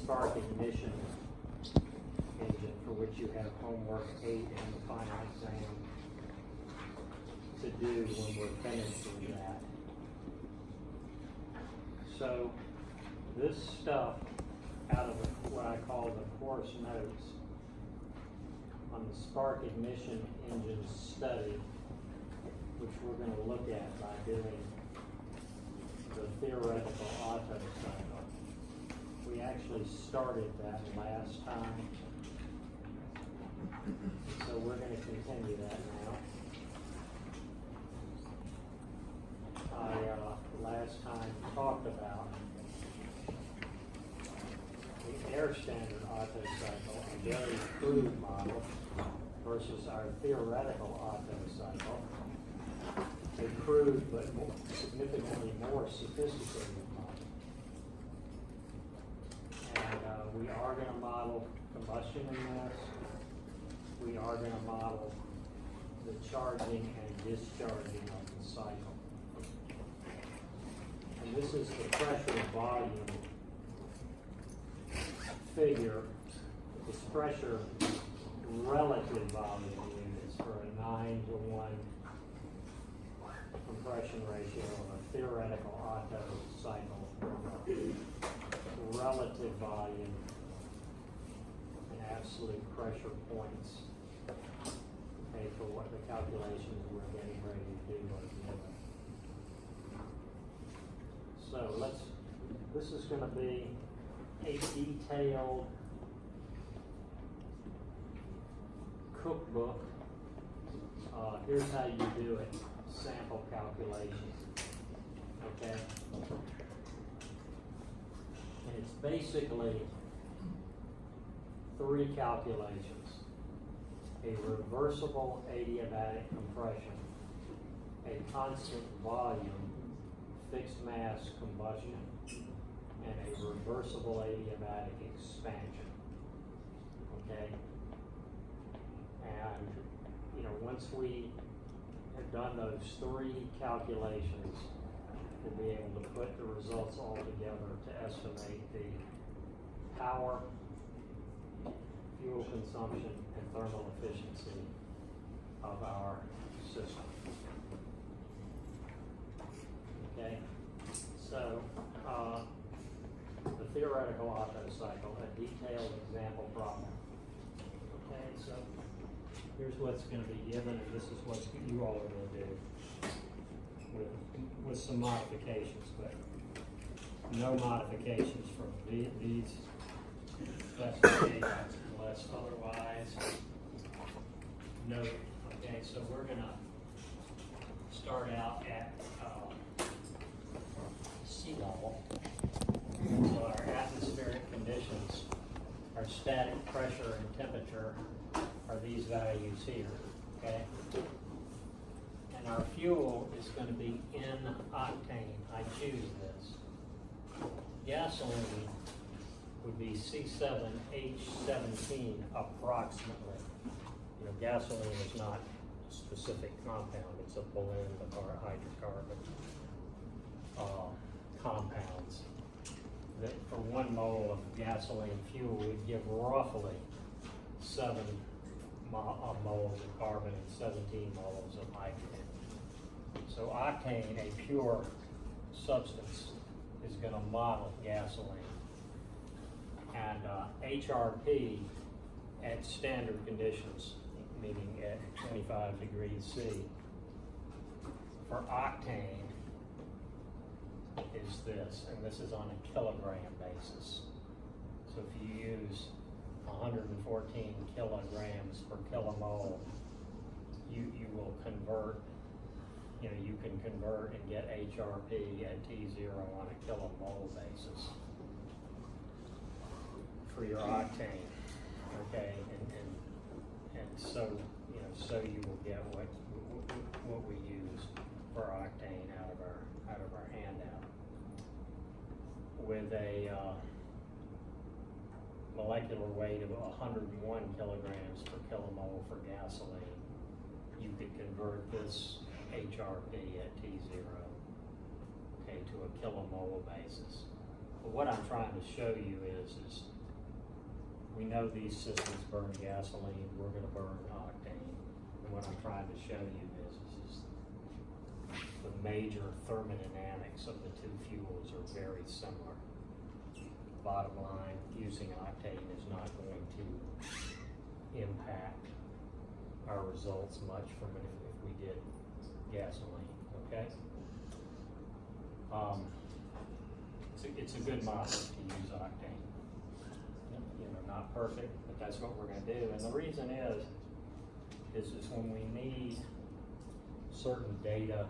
spark ignition engine, for which you have homework 8 in the final exam to do when we're finished with that. So this stuff out of what I call the course notes on the spark ignition engine study, which we're going to look at by doing the theoretical Otto cycle. We actually started that last time, so we're going to continue that now. I last time talked about the air standard Otto cycle, a very crude model, versus our theoretical Otto cycle, a crude but significantly more sophisticated model. And we are going to model combustion in this. We are going to model the charging and discharging of the cycle. And this is the pressure volume figure, this pressure relative volume units for a 9-to-1 compression ratio of a theoretical Otto cycle, relative volume and absolute pressure points, okay, for what the calculations we're getting ready to do are given. So this is going to be a detailed cookbook. Here's how you do it. Sample calculation. Okay? And it's basically 3 calculations. A reversible adiabatic compression, a constant volume, fixed mass combustion, and a reversible adiabatic expansion. Okay? And, once we have done those 3 calculations, we'll be able to put the results all together to estimate the power, fuel consumption, and thermal efficiency of our system. Okay? So, the theoretical Otto cycle, a detailed example problem. Okay, so here's what's going to be given, and this is what you all are going to do with some modifications, but no modifications from these specifications unless otherwise noted. Okay, so we're going to start out at sea level. So our atmospheric conditions, our static pressure and temperature are these values here, okay? And our fuel is going to be in octane. I choose this. Gasoline would be C7H17 approximately. Gasoline is not a specific compound. It's a blend of our hydrocarbon compounds that for 1 mole of gasoline fuel would give roughly 7 moles of carbon and 17 moles of hydrogen. So octane, a pure substance, is going to model gasoline. And HRP at standard conditions, meaning at 25 degrees C, for octane is this, and this is on a kilogram basis. So if you use 114 kilograms per kilomole, you will convert, you can convert and get HRP at T0 on a kilomole basis for your octane, okay? And so, so you will get what we use for octane out of our handout. With a molecular weight of 101 kilograms per kilomole for gasoline, you could convert this HRP at T0, okay, to a kilomole basis. But what I'm trying to show you is we know these systems burn gasoline, we're going to burn octane. And what I'm trying to show you is the major thermodynamics of the two fuels are very similar. Bottom line, using octane is not going to impact our results much from it if we did gasoline, okay? It's a good model to use octane. You know, not perfect, but that's what we're going to do. And the reason is when we need certain data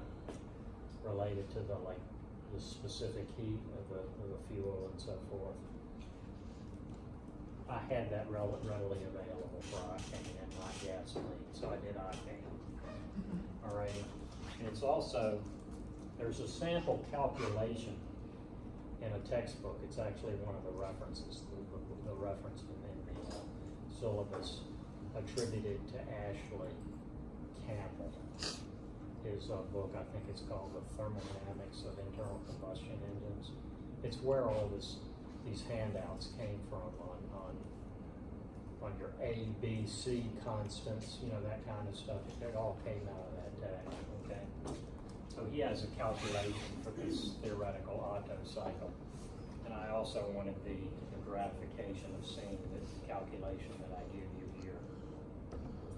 related to the specific heat of the fuel and so forth. I had that readily available for octane and not gasoline, so I did octane. All right, and it's also, there's a sample calculation in a textbook. It's actually one of the references, the reference in the syllabus attributed to Ashley Campbell. His book, I think it's called The Thermodynamics of Internal Combustion Engines. It's where all these handouts came from on your A, B, C constants, you know, that kind of stuff. It all came out of that text, okay? So he has a calculation for this theoretical Otto cycle. And I also wanted the gratification of seeing the calculation that I give you here,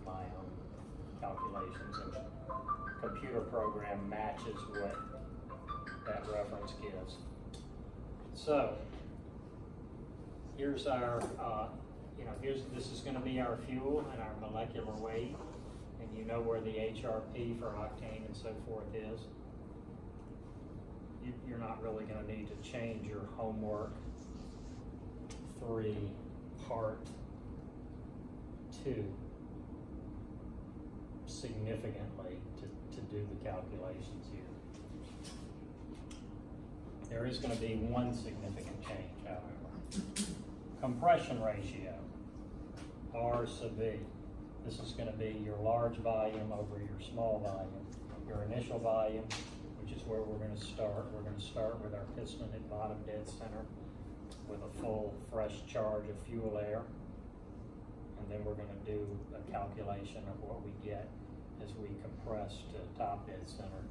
my own calculations, and the computer program matches what that reference gives. So here's our, this is going to be our fuel and our molecular weight, and you know where the HRP for octane and so forth is. You're not really going to need to change your homework 3 part 2 significantly to do the calculations here. There is going to be one significant change, however. Compression ratio, R sub V. This is going to be your large volume over your small volume. Your initial volume, which is where we're going to start. We're going to start with our piston at bottom dead center with a full fresh charge of fuel air. And then we're going to do a calculation of what we get as we compress to top dead center,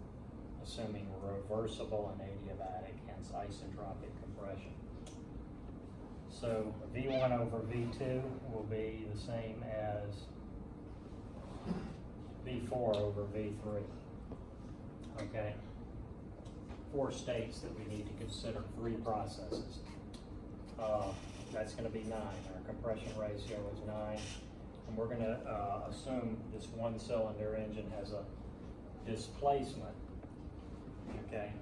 assuming reversible and adiabatic, hence isentropic compression. So V1 over V2 will be the same as V4 over V3. Okay? 4 states that we need to consider, 3 processes. That's going to be 9. Our compression ratio is 9. And we're going to assume this one cylinder engine has a displacement, okay,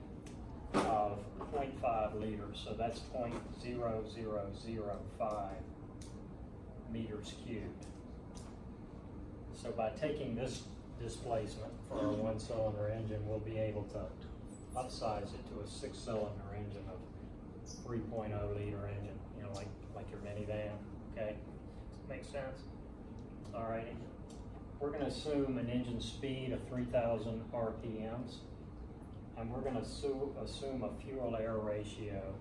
of 0.5 liters. So that's 0.0005 meters cubed. So by taking this displacement for our one cylinder engine, we'll be able to upsize it to a 6-cylinder engine of 3.0 liter engine, you know, like your minivan, okay? Does that make sense? All righty. We're going to assume an engine speed of 3,000 RPMs, and we're going to assume a fuel-air ratio.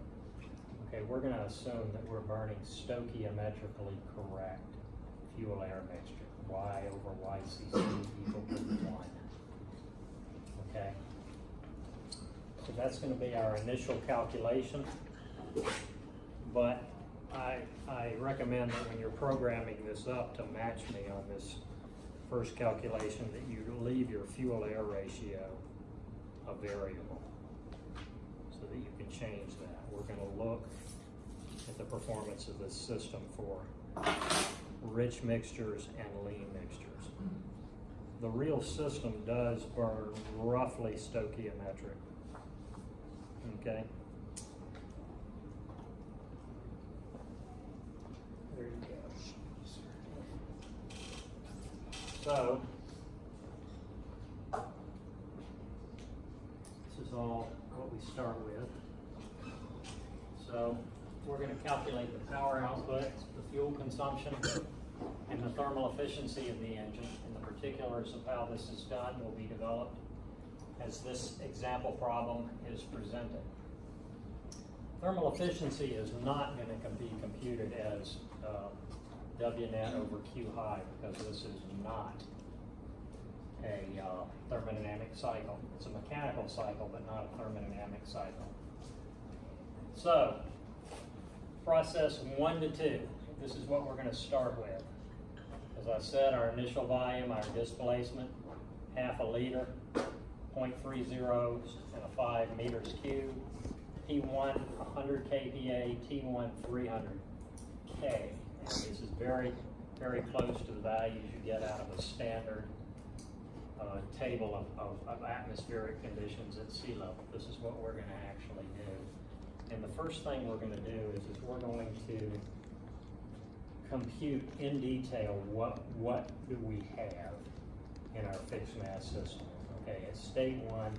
Okay, we're going to assume that we're burning stoichiometrically correct fuel-air mixture, Y over YCC equal to 1. Okay, so that's going to be our initial calculation, but I recommend that when you're programming this up to match me on this first calculation, that you leave your fuel-air ratio a variable so that you can change that. We're going to look at the performance of this system for rich mixtures and lean mixtures. The real system does burn roughly stoichiometric. Okay? There you go. So, this is all what we start with. So, we're going to calculate the power output, the fuel consumption, and the thermal efficiency of the engine. And the particulars of how this is done will be developed as this example problem is presented. Thermal efficiency is not going to be computed as W net over Q high, because this is not a thermodynamic cycle. It's a mechanical cycle, but not a thermodynamic cycle. So, process 1 to 2, this is what we're going to start with. As I said, our initial volume, our displacement, half a liter, 0.30 and a 5 meters cubed. P1, 100 kPa, T1, 300 K. And this is very, very close to the values you get out of a standard table of atmospheric conditions at sea level. This is what we're going to actually do. And the first thing we're going to do is we're going to compute in detail what do we have in our fixed mass system. Okay, at state 1,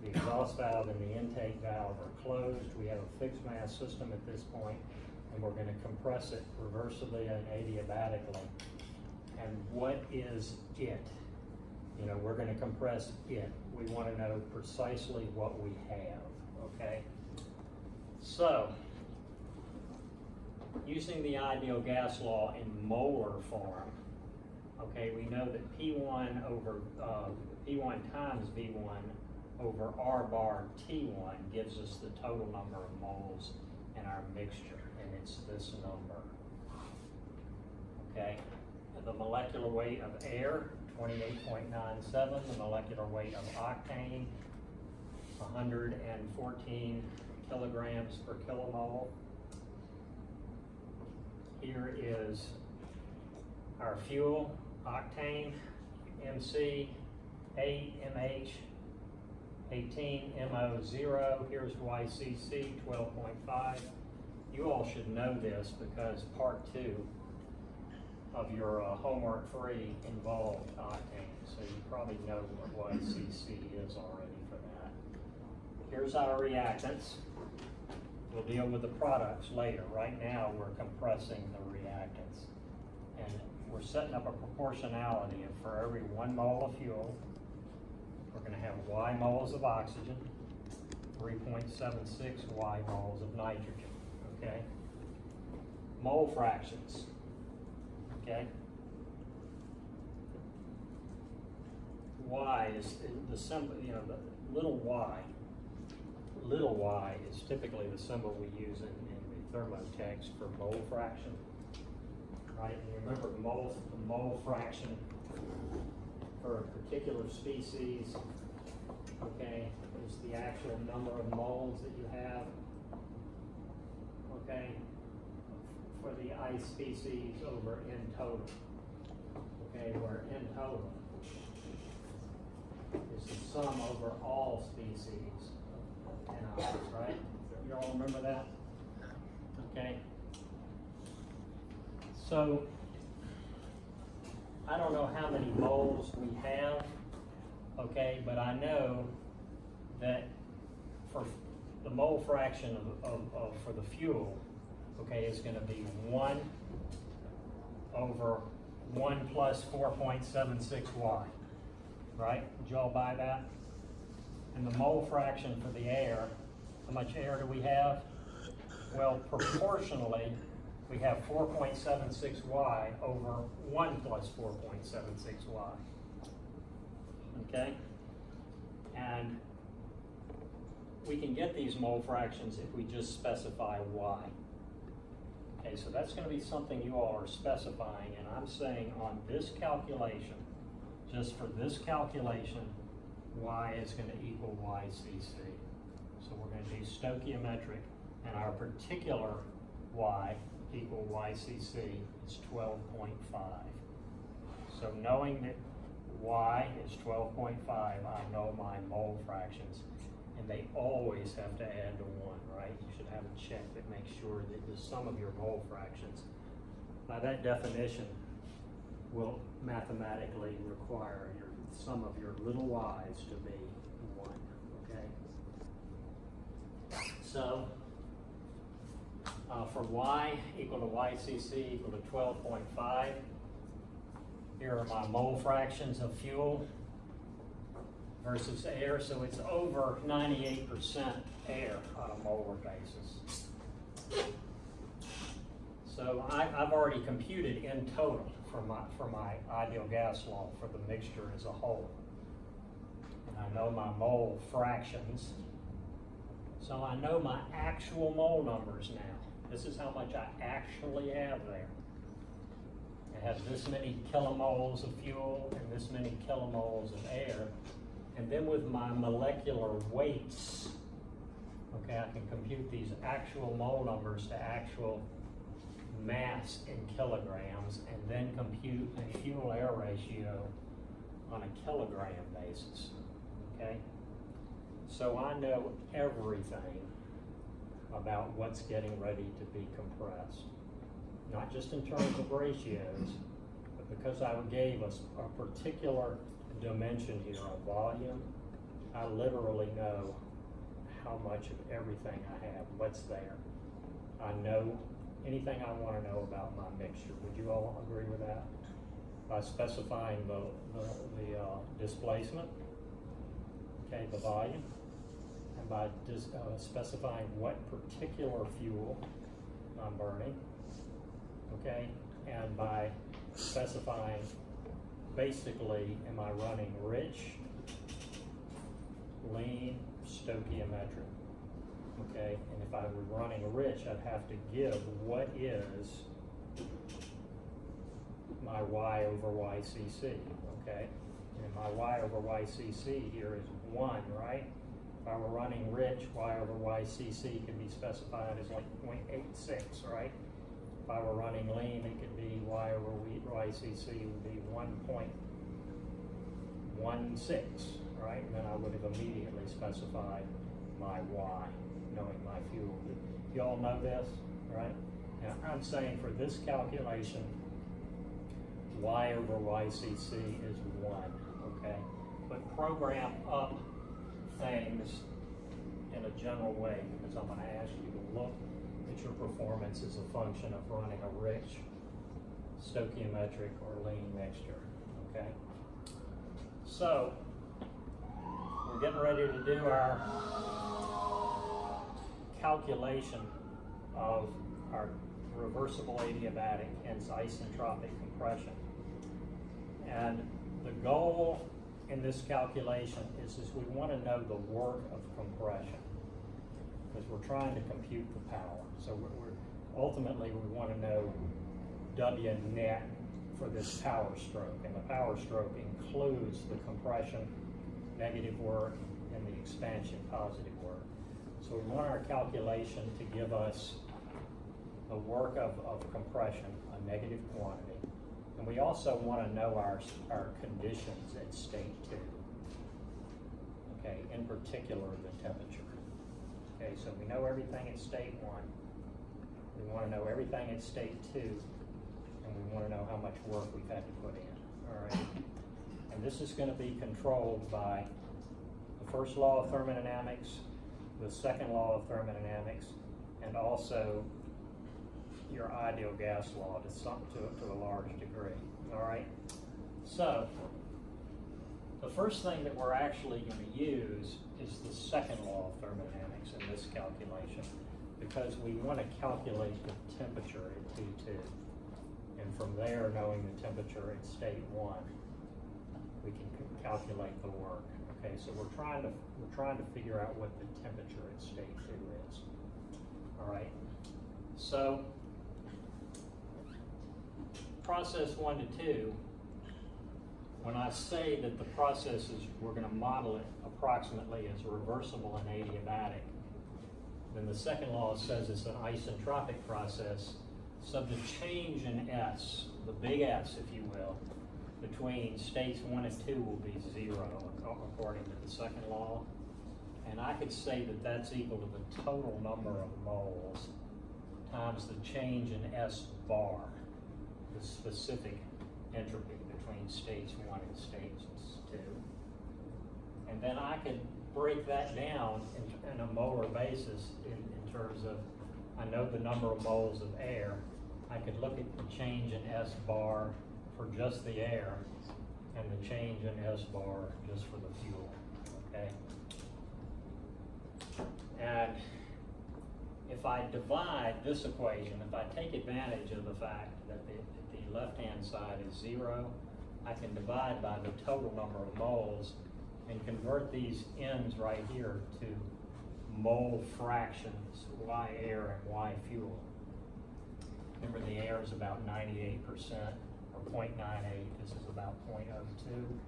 the exhaust valve and the intake valve are closed. We have a fixed mass system at this point, and we're going to compress it reversibly and adiabatically. And what is it? You know, we're going to compress it. We want to know precisely what we have, okay? So, using the ideal gas law in molar form, okay, we know that P1 over P1 times V1 over R bar T1 gives us the total number of moles in our mixture, and it's this number. Okay, the molecular weight of air, 28.97, the molecular weight of octane, 114 kilograms per kilomole. Here is our fuel, octane, MC, 8 MH, 18 MO0. Here's YCC, 12.5. You all should know this because part 2 of your homework 3 involved octane, so you probably know what YCC is already for that. Here's our reactants. We'll deal with the products later. Right now, we're compressing the reactants. And we're setting up a proportionality of for every 1 mole of fuel, we're going to have Y moles of oxygen, 3.76 Y moles of nitrogen, okay? Mole fractions, okay? Y is the symbol, you know, the little y. Little y is typically the symbol we use in the thermotext for mole fraction, right? And remember, the mole fraction for a particular species, okay, is the actual number of moles that you have, okay, for the ice species over in total, okay, where in total is the sum over all species in ice, right? You all remember that? Okay. So, I don't know how many moles we have, okay, but I know that for the mole fraction for the fuel, okay, is going to be 1 over 1 plus 4.76 Y, right? Did you all buy that? And the mole fraction for the air, how much air do we have? Well, proportionally, we have 4.76 Y over 1 plus 4.76 Y. Okay? And we can get these mole fractions if we just specify Y. Okay, so that's going to be something you all are specifying, and I'm saying on this calculation, just for this calculation, Y is going to equal YCC. So we're going to do stoichiometric, and our particular Y equal YCC is 12.5. So knowing that Y is 12.5, I know my mole fractions, and they always have to add to 1, right? You should have a check that makes sure that the sum of your mole fractions, by that definition, will mathematically require your sum of your little y's to be 1, okay? So, for Y equal to YCC equal to 12.5, here are my mole fractions of fuel. versus air, so it's over 98% air on a molar basis. So I've already computed in total for my ideal gas law for the mixture as a whole. And I know my mole fractions, so I know my actual mole numbers now. This is how much I actually have there. I have this many kilomoles of fuel and this many kilomoles of air. And then with my molecular weights, okay, I can compute these actual mole numbers to actual mass in kilograms, and then compute a fuel-air ratio on a kilogram basis, okay? So I know everything about what's getting ready to be compressed. Not just in terms of ratios, but because I gave us a particular dimension here of volume, I literally know how much of everything I have, what's there. I know anything I want to know about my mixture. Would you all agree with that? By specifying the displacement, okay, the volume, and by specifying what particular fuel I'm burning, okay, and by specifying basically, am I running rich, lean, stoichiometric? Okay, and if I were running rich, I'd have to give what is my Y over YCC, okay? And my Y over YCC here is 1, right? If I were running rich, Y over YCC could be specified as like 0.86, right? If I were running lean, it could be Y over YCC would be 1.16, right? And then I would have immediately specified my Y, knowing my fuel. You all know this, right? Now I'm saying for this calculation, Y over YCC is 1, okay? But program up things in a general way, because I'm going to ask you to look at your performance as a function of running a rich, stoichiometric, or lean mixture, okay? So, we're getting ready to do our calculation of our reversible adiabatic, hence isentropic compression. And the goal in this calculation is we want to know the work of compression, because we're trying to compute the power. So ultimately we want to know W net for this power stroke, and the power stroke includes the compression negative work and the expansion positive work. So we want our calculation to give us the work of compression, a negative quantity. And we also want to know our conditions at state 2. Okay, in particular the temperature. Okay, so we know everything at state 1. We want to know everything at state 2, and we want to know how much work we've had to put in. All right. And this is going to be controlled by the first law of thermodynamics, the second law of thermodynamics, and also your ideal gas law to a large degree. All right. So the first thing that we're actually going to use is the second law of thermodynamics in this calculation, because we want to calculate the temperature at T2, and from there, knowing the temperature at state 1, we can calculate the work. Okay, so we're trying to figure out what the temperature at state 2 is. All right. So process 1 to 2. When I say that the process is, we're going to model it approximately as reversible and adiabatic, then the second law says it's an isentropic process, so the change in S, the big S, if you will, between states 1 and 2 will be 0, according to the second law. And I could say that that's equal to the total number of moles times the change in S bar, the specific entropy between states 1 and states 2. And then I could break that down in a molar basis in terms of, I know the number of moles of air. I could look at the change in S bar for just the air and the change in S bar just for the fuel. okay? And if I divide this equation, if I take advantage of the fact that the left-hand side is 0, I can divide by the total number of moles and convert these ends right here to mole fractions, Y air and Y fuel. Remember, the air is about 98%, or 0.98, this is about 0.02.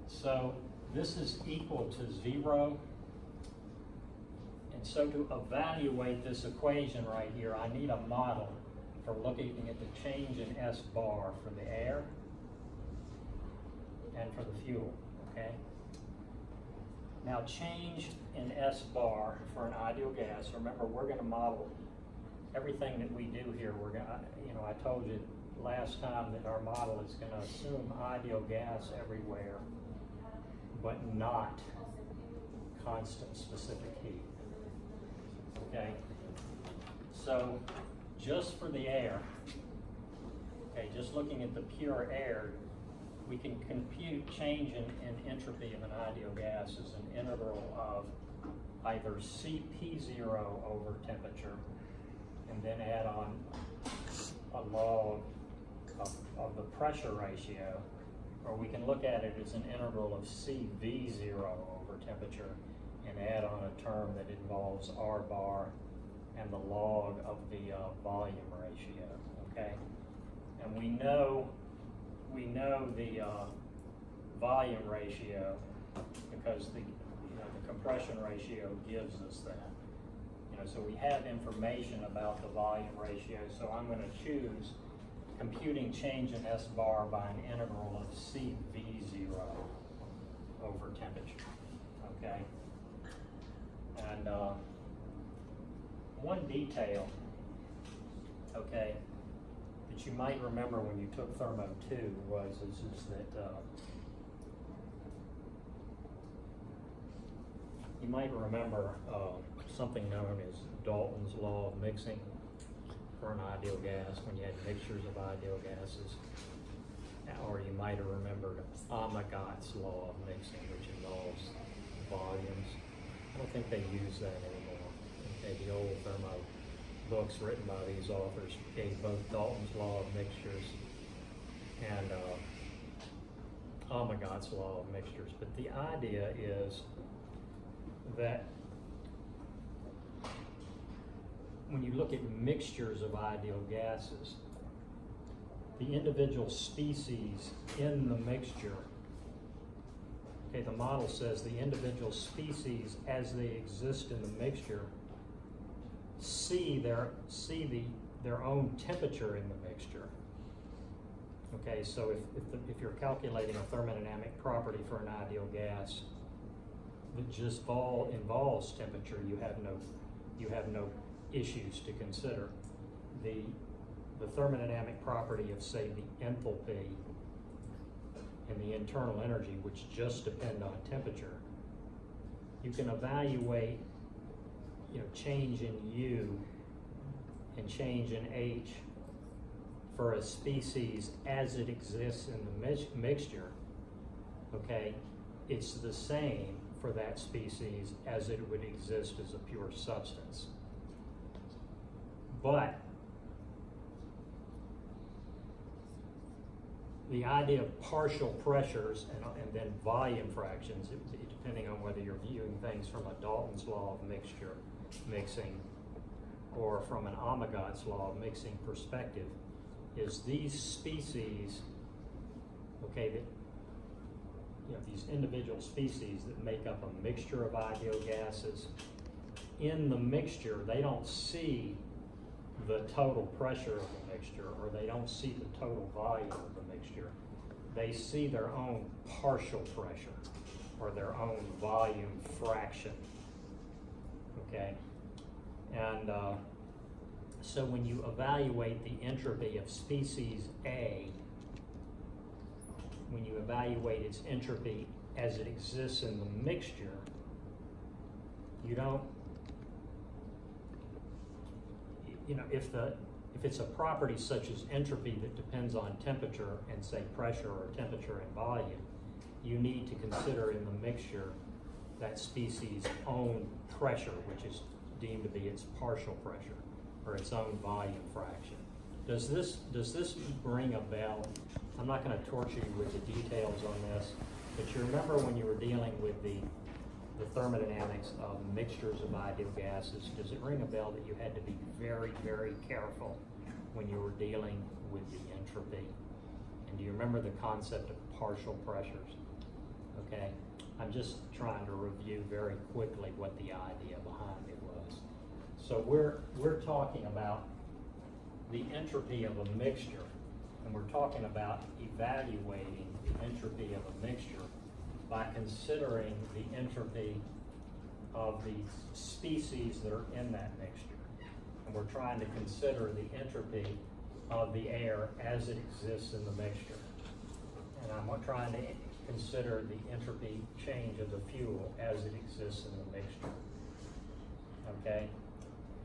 So this is equal to 0. And so to evaluate this equation right here, I need a model for looking at the change in S bar for the air and for the fuel, okay? Now, change in S bar for an ideal gas, remember, we're going to model everything that we do here. We're going to, you know, I told you last time that our model is going to assume ideal gas everywhere, but not constant specific heat. Okay, so just for the air, okay, just looking at the pure air, we can compute change in entropy of an ideal gas as an integral of either Cp0 over temperature, and then add on a log of the pressure ratio, or we can look at it as an integral of Cv0 over temperature, and add on a term that involves R bar and the log of the volume ratio, okay? And we know the volume ratio because the compression ratio gives us that. So we have information about the volume ratio, so I'm going to choose computing change in S bar by an integral of Cv0 over temperature, okay? And one detail, okay, that you might remember when you took Thermo 2 is that you might remember something known as Dalton's law of mixing for an ideal gas when you had mixtures of ideal gases. Or you might have remembered Amigat's law of mixing, which involves volumes. I don't think they use that anymore. Okay, the old thermo books written by these authors gave both Dalton's law of mixtures and Amigat's law of mixtures. But the idea is that when you look at mixtures of ideal gases, the individual species in the mixture, okay, the model says the individual species as they exist in the mixture see their own temperature in the mixture. Okay, so if you're calculating a thermodynamic property for an ideal gas that just involves temperature, you have no issues to consider. The thermodynamic property of, say, the enthalpy and the internal energy, which just depend on temperature, you can evaluate, change in U and change in H for a species as it exists in the mixture. Okay, it's the same for that species as it would exist as a pure substance. But the idea of partial pressures and then volume fractions, depending on whether you're viewing things from a Dalton's law of mixing or from an Amigat's law of mixing perspective, is these species, okay, that these individual species that make up a mixture of ideal gases, in the mixture they don't see the total pressure of the mixture, or they don't see the total volume of the mixture. They see their own partial pressure or their own volume fraction, okay? And so when you evaluate the entropy of species A, when you evaluate its entropy as it exists in the mixture, you don't, if it's a property such as entropy that depends on temperature and, say, pressure or temperature and volume, you need to consider in the mixture that species' own pressure, which is deemed to be its partial pressure, or its own volume fraction. Does this ring a bell? I'm not going to torture you with the details on this, but you remember when you were dealing with the thermodynamics of mixtures of ideal gases, does it ring a bell that you had to be very, very careful when you were dealing with the entropy? And do you remember the concept of partial pressures? Okay, I'm just trying to review very quickly what the idea behind it was. So we're talking about the entropy of a mixture, and we're talking about evaluating the entropy of a mixture by considering the entropy of the species that are in that mixture. And we're trying to consider the entropy of the air as it exists in the mixture. And I'm trying to consider the entropy change of the fuel as it exists in the mixture. Okay?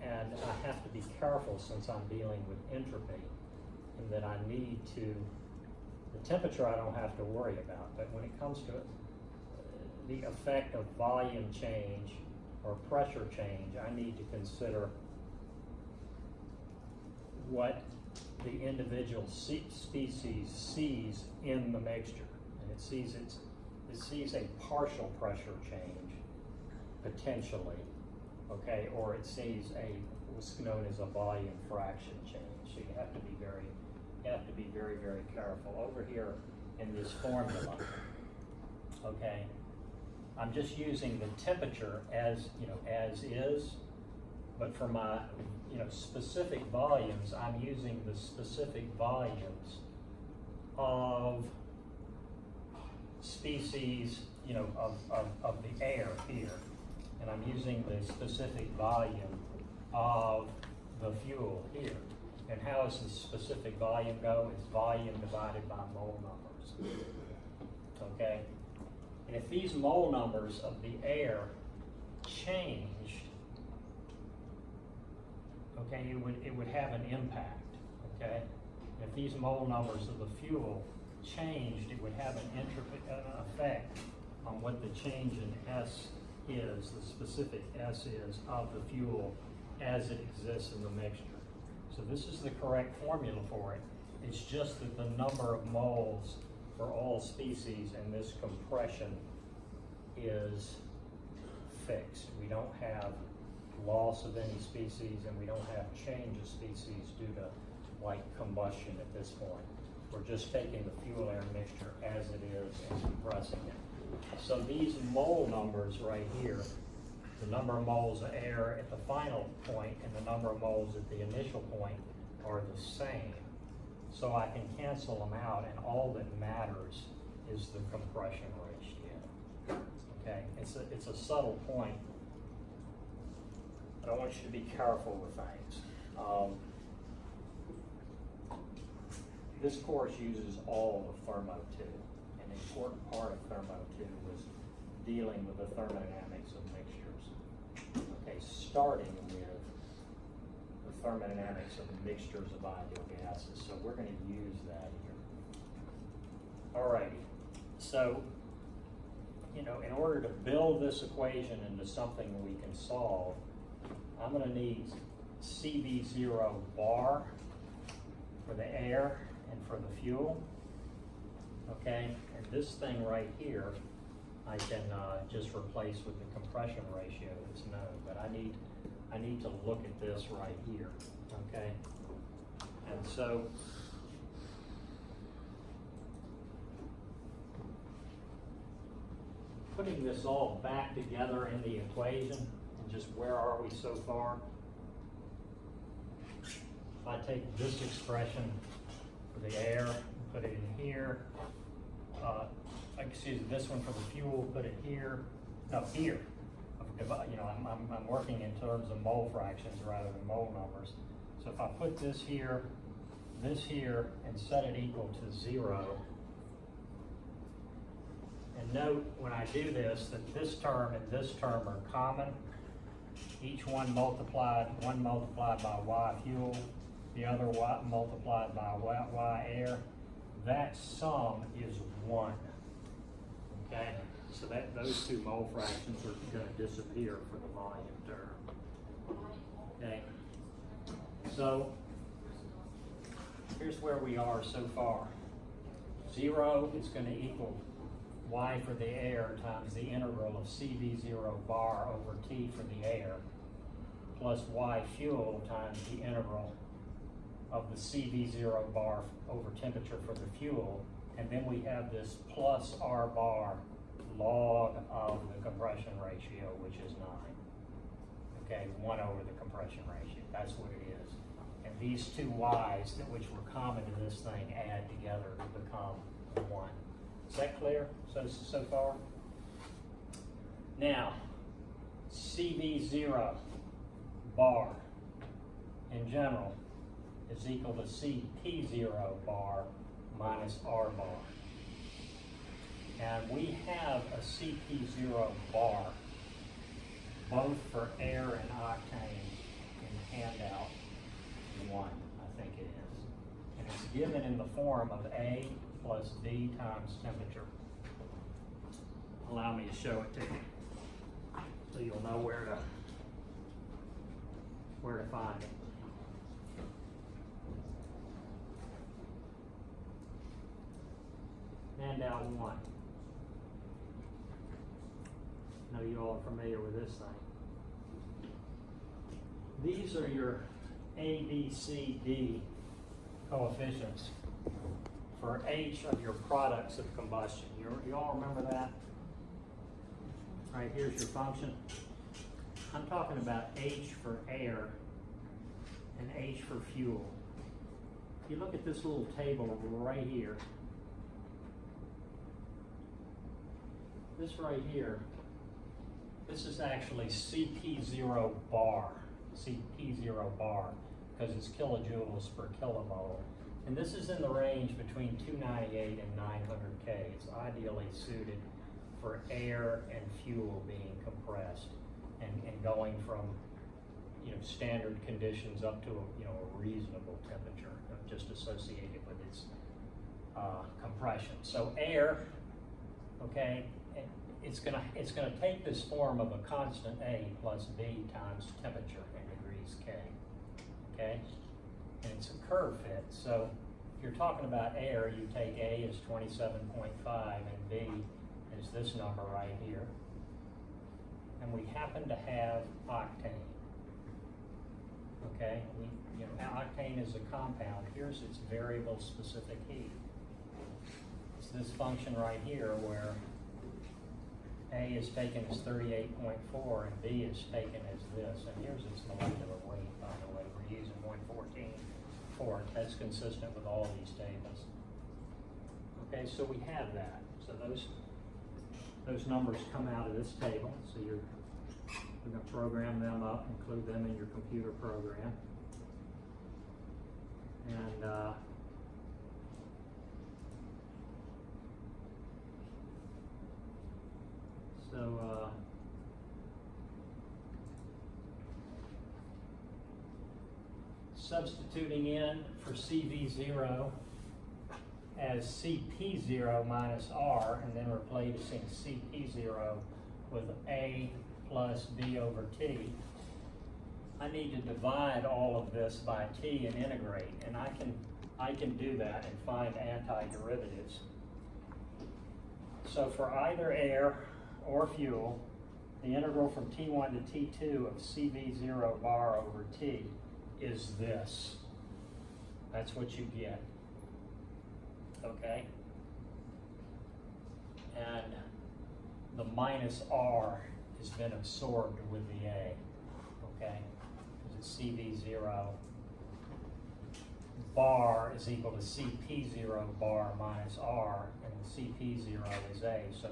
And I have to be careful, since I'm dealing with entropy, in that I need to, the temperature I don't have to worry about, but when it comes to the effect of volume change or pressure change, I need to consider what the individual species sees in the mixture. And it sees a partial pressure change, potentially, okay, or it sees what's known as a volume fraction change. So you have to be very, very careful. Over here in this formula, okay, I'm just using the temperature as is, but for my specific volumes, I'm using the specific volumes of species, of the air here, and I'm using the specific volume of the fuel here. And how does the specific volume go? It's volume divided by mole numbers. Okay? And if these mole numbers of the air changed, okay, it would have an impact. Okay? And if these mole numbers of the fuel changed, it would have an effect on what the change in S is, the specific S is of the fuel as it exists in the mixture. So this is the correct formula for it. It's just that the number of moles for all species in this compression is fixed. We don't have loss of any species, and we don't have change of species due to like combustion at this point. We're just taking the fuel air mixture as it is and compressing it. So these mole numbers right here, the number of moles of air at the final point and the number of moles at the initial point are the same. So I can cancel them out, and all that matters is the compression ratio. Okay, it's a subtle point, but I want you to be careful with things. This course uses all of Thermo 2. An important part of Thermo 2 was dealing with the thermodynamics of mixtures. Okay, starting with the thermodynamics of mixtures of ideal gases. So we're going to use that here. Alrighty, so in order to build this equation into something we can solve, I'm going to need CV0 bar for the air and for the fuel. Okay, and this thing right here I can just replace with the compression ratio that's known, but I need to look at this right here. Okay, and so putting this all back together in the equation, and just where are we so far? If I take this expression for the air, put it in here, excuse me, this one for the fuel, put it here, no, here. I'm working in terms of mole fractions rather than mole numbers. So if I put this here, and set it equal to 0, and note when I do this that this term and this term are common. Each one multiplied by Y fuel, the other Y multiplied by Y air. That sum is 1. Okay, So that those two mole fractions are going to disappear for the volume term. Okay. So here's where we are so far. 0 is going to equal y for the air times the integral of CV0 bar over T for the air plus y fuel times the integral of the CV0 bar over temperature for the fuel. And then we have this plus R bar log of the compression ratio, which is 9. Okay, 1 over the compression ratio. That's what it is. And these two y's, which were common to this thing, add together to become 1. Is that clear so far? Now, CV0 bar in general is equal to CP0 bar minus R bar. And we have a CP0 bar both for air and octane in handout 1, I think it is. And it's given in the form of A plus B times temperature. Allow me to show it to you so you'll know where to find it. Handout 1. I know you all are familiar with this thing. These are your A, B, C, D coefficients for H of your products of combustion. You all remember that? All right, here's your function. I'm talking about H for air and H for fuel. If you look at this little table right here, this right here, this is actually CP0 bar, because it's kilojoules per kilomole. And this is in the range between 298 and 900 K. It's ideally suited for air and fuel being compressed and going from standard conditions up to a reasonable temperature just associated with its compression. So air, okay, it's gonna take this form of a constant A plus B times temperature in degrees K. Okay, and it's a curve fit. So if you're talking about air, you take A as 27.5 and B is this number right here. And we happen to have octane. Okay, octane is a compound. Here's its variable specific heat. It's this function right here where A is taken as 38.4 and B is taken as this. And here's its molecular weight, by the way. We're using 114 for it. That's consistent with all these tables. Okay, so we have that. So those numbers come out of this table. So we're going to program them up, include them in your computer program. And substituting in for CV0 as CP0 minus R, and then replacing CP0 with A plus B over T, I need to divide all of this by T and integrate, and I can do that and find antiderivatives. So for either air or fuel, the integral from T1 to T2 of CV0 bar over T is this. That's what you get. Okay? And the minus R has been absorbed with the A. Okay? Because it's CV0 bar is equal to CP0 bar minus R, and the CP0 is A. So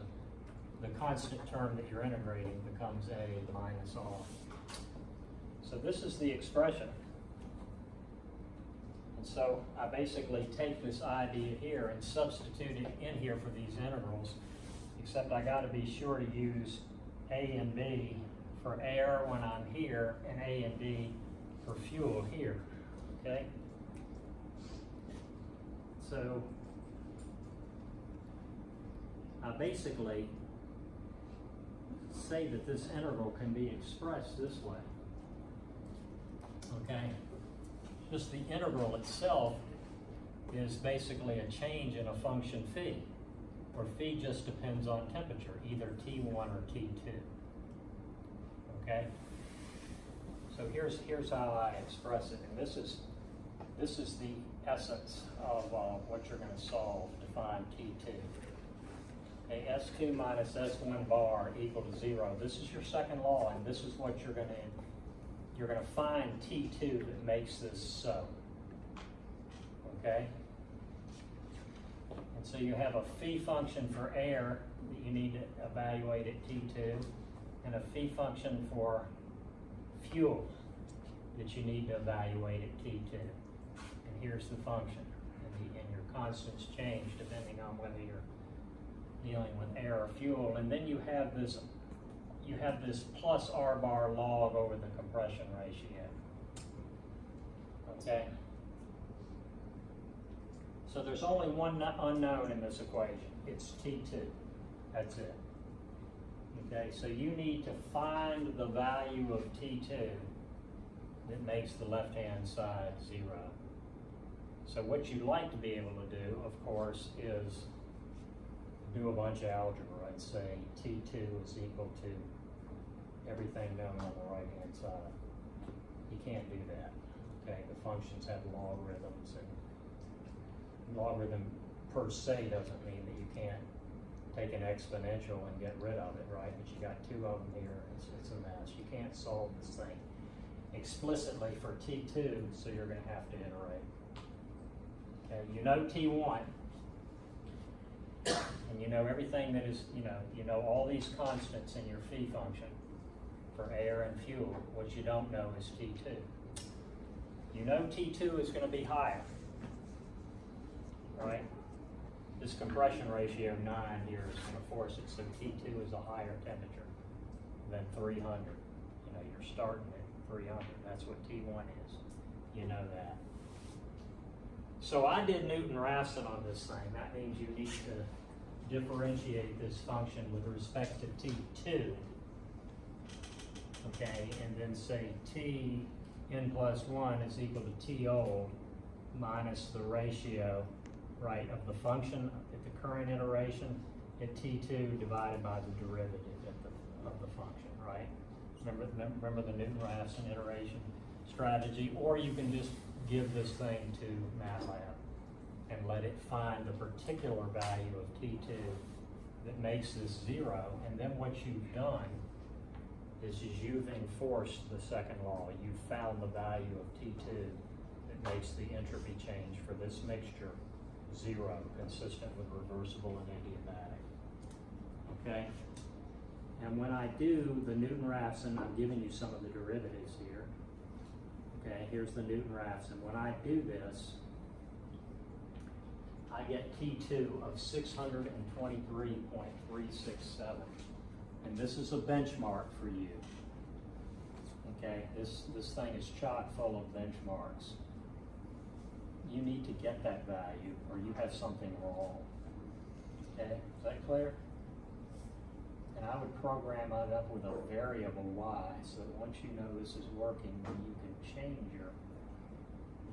the constant term that you're integrating becomes A minus R. So this is the expression. And so I basically take this idea here and substitute it in here for these integrals, except I got to be sure to use A and B for air when I'm here, and A and B for fuel here. Okay? So I basically say that this integral can be expressed this way. Okay? Just the integral itself is basically a change in a function phi, where phi just depends on temperature, either T1 or T2. Okay? So here's how I express it, and this is the essence of what you're going to solve to find T2. Okay, S2 minus S1 bar equal to 0. This is your second law, and this is what you're going to find T2 that makes this so. Okay? And so you have a phi function for air that you need to evaluate at T2, and a phi function for fuel that you need to evaluate at T2. And here's the function. And your constants change depending on whether you're dealing with air or fuel. And then you have this plus R bar log over the compression ratio. Okay? So there's only one unknown in this equation. It's T2. That's it. Okay, so you need to find the value of T2 that makes the left-hand side 0. So what you'd like to be able to do, of course, is do a bunch of algebra and say T2 is equal to everything known on the right-hand side. You can't do that. Okay, the functions have logarithms, and logarithm per se doesn't mean that you can't take an exponential and get rid of it, right? But you got two of them here, it's a mess. You can't solve this thing explicitly for T2, so you're going to have to iterate. Okay, you know T1, and you know everything that is, you know all these constants in your phi function for air and fuel. What you don't know is T2. You know T2 is going to be higher, right? This compression ratio 9 here is going to force it, so T2 is a higher temperature than 300. You know, you're starting at 300. That's what T1 is. You know that. So I did Newton-Raphson on this thing. That means you need to differentiate this function with respect to T2. Okay, and then say T n plus 1 is equal to T old minus the ratio, right, of the function at the current iteration at T2 divided by the derivative of the function, right? Remember the Newton-Raphson iteration strategy? Or you can just give this thing to MATLAB and let it find the particular value of T2 that makes this 0, and then what you've done is you've enforced the second law. You've found the value of T2 that makes the entropy change for this mixture 0, consistent with reversible and adiabatic. Okay? And when I do the Newton-Raphson, I'm giving you some of the derivatives here. Okay, here's the Newton-Raphson. When I do this, I get T2 of 623.367. And this is a benchmark for you. Okay, this thing is chock full of benchmarks. You need to get that value or you have something wrong. Okay, is that clear? And I would program it up with a variable y, so that once you know this is working, then you can change your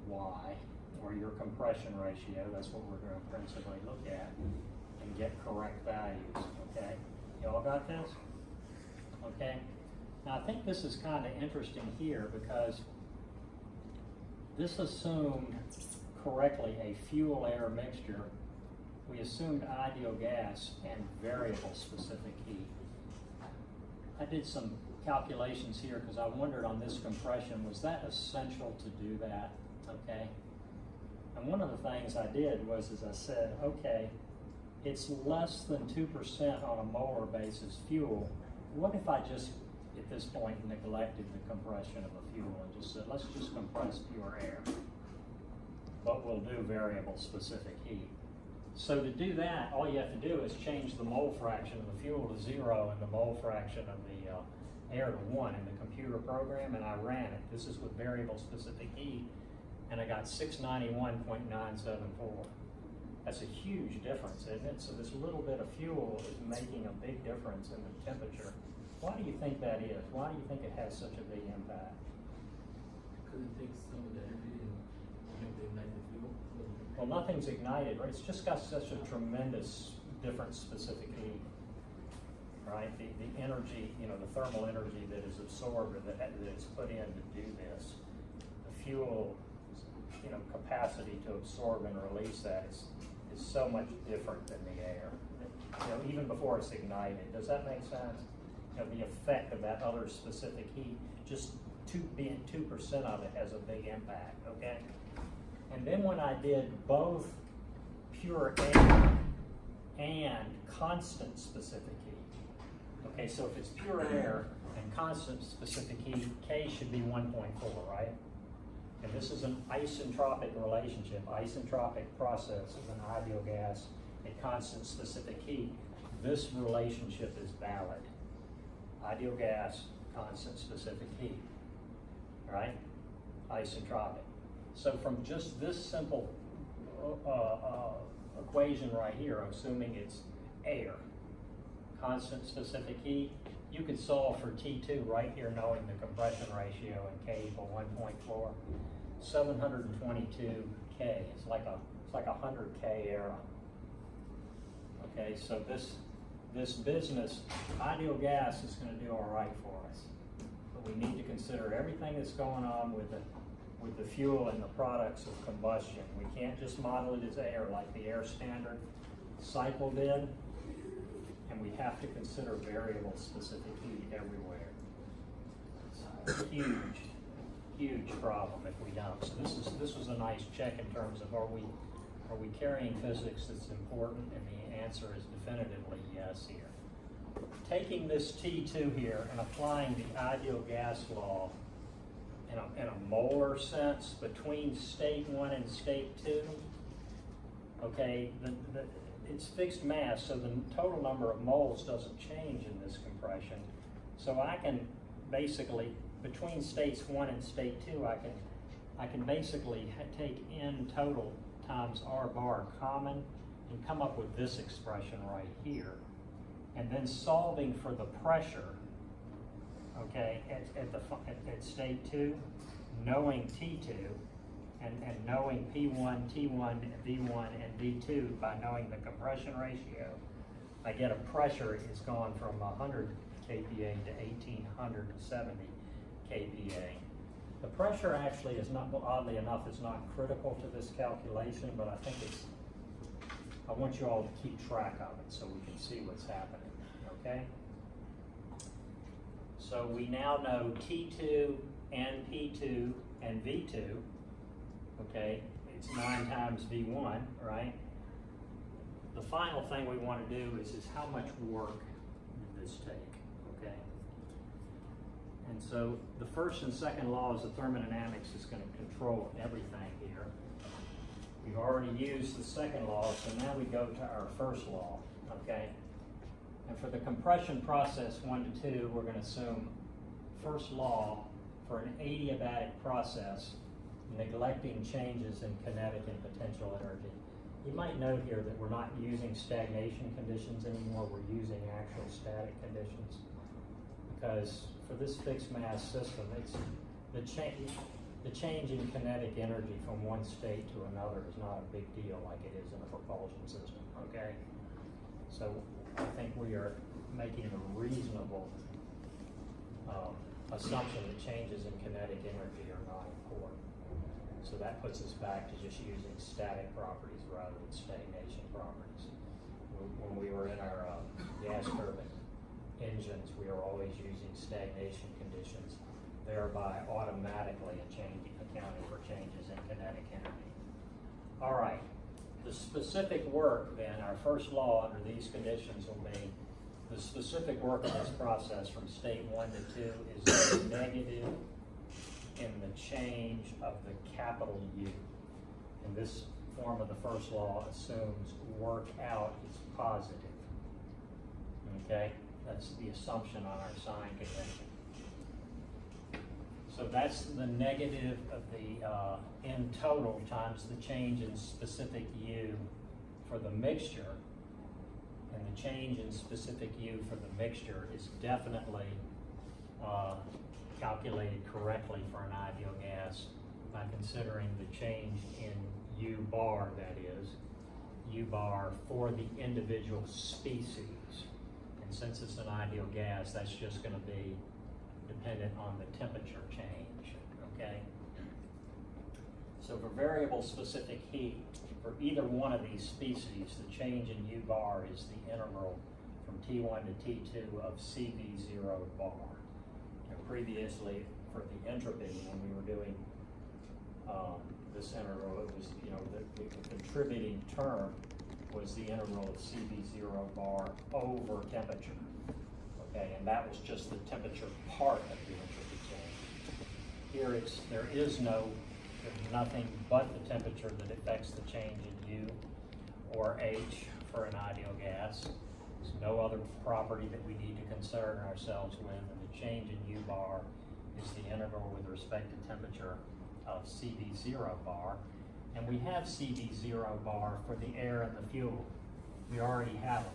y or your compression ratio. That's what we're going to principally look at, and get correct values. Okay, you all got this? Okay. Now I think this is kind of interesting here because this assumed correctly a fuel-air mixture. We assumed ideal gas and variable specific heat. I did some calculations here because I wondered on this compression, was that essential to do that? Okay. And one of the things I did was, as I said, okay, it's less than 2% on a molar basis fuel. What if I just, at this point, neglected the compression of a fuel and just said, let's just compress pure air, but we'll do variable specific heat. So to do that, all you have to do is change the mole fraction of the fuel to 0 and the mole fraction of the air to 1 in the computer program, and I ran it. This is with variable specific heat, and I got 691.974. That's a huge difference, isn't it? So this little bit of fuel is making a big difference in the temperature Why do you think that is? Why do you think it has such a big impact? Because it takes some of the energy and make the ignite the fuel. Well, nothing's ignited, right? It's just got such a tremendous different specific heat, right? The energy, you know, the thermal energy that is absorbed or that is put in to do this, the fuel, you know, capacity to absorb and release that is so much different than the air. You know, even before it's ignited. Does that make sense? You know, the effect of that other specific heat, just being 2% of it has a big impact, okay? And then when I did both pure air and constant specific heat, okay, so if it's pure air and constant specific heat, K should be 1.4, right? And this is an isentropic relationship. Isentropic process is an ideal gas at constant specific heat. This relationship is valid. Ideal gas, constant specific heat, right? Isentropic. So from just this simple equation right here, assuming it's air, constant specific heat, you could solve for T2 right here, knowing the compression ratio and K equal 1.4, 722 K. It's like a 100K air. Okay, so this business, ideal gas, is going to do all right for us, but we need to consider everything that's going on with the fuel and the products of combustion. We can't just model it as air like the air standard cycle did, and we have to consider variable specific heat everywhere. It's a huge problem if we don't. So this was a nice check in terms of are we carrying physics that's important, and the answer is definitively yes here. Taking this T2 here and applying the ideal gas law in a molar sense between state 1 and state 2, okay, it's fixed mass, so the total number of moles doesn't change in this compression. So I can basically, between states 1 and state 2, I can basically take N total times R bar common and come up with this expression right here. And then solving for the pressure, okay, at state 2, knowing T2, and knowing P1, T1, V1, and V2 by knowing the compression ratio, I get a pressure is gone from 100 kPa to 1870 kPa. The pressure actually is not, oddly enough, is not critical to this calculation, but I think I want you all to keep track of it so we can see what's happening, okay? So we now know T2 and P2 and V2, okay? It's 9 times V1, right? The final thing we want to do is how much work did this take, okay? And so the first and second laws of thermodynamics is going to control everything here. We've already used the second law, so now we go to our first law, okay? And for the compression process 1 to 2, we're going to assume first law for an adiabatic process, neglecting changes in kinetic and potential energy. You might note here that we're not using stagnation conditions anymore, we're using actual static conditions. Because for this fixed mass system, it's the change in kinetic energy from one state to another is not a big deal like it is in a propulsion system, okay? So I think we are making a reasonable assumption that changes in kinetic energy are not important. So that puts us back to just using static properties rather than stagnation properties. When we were in our gas turbine engines, we were always using stagnation conditions, thereby automatically accounting for changes in kinetic energy. All right, the specific work then, our first law under these conditions will be the specific work of this process from state 1 to 2 is negative in the change of the capital U. And this form of the first law assumes work out is positive. Okay, that's the assumption on our sign convention. So that's the negative of the in total times the change in specific U for the mixture. And the change in specific U for the mixture is definitely calculated correctly for an ideal gas by considering the change in U bar, that is, U bar for the individual species. And since it's an ideal gas, that's just going to be dependent on the temperature change, okay? So for variable specific heat, for either one of these species, the change in U bar is the integral from T1 to T2 of CV0 bar. Previously, for the entropy, when we were doing this integral, it was, the contributing term was the integral of CV0 bar over temperature. Okay, and that was just the temperature part of the entropy change. Here there's nothing but the temperature that affects the change in U or H for an ideal gas. There's no other property that we need to concern ourselves with, and the change in U bar is the integral with respect to temperature of CV0 bar. And we have CV0 bar for the air and the fuel. We already have them.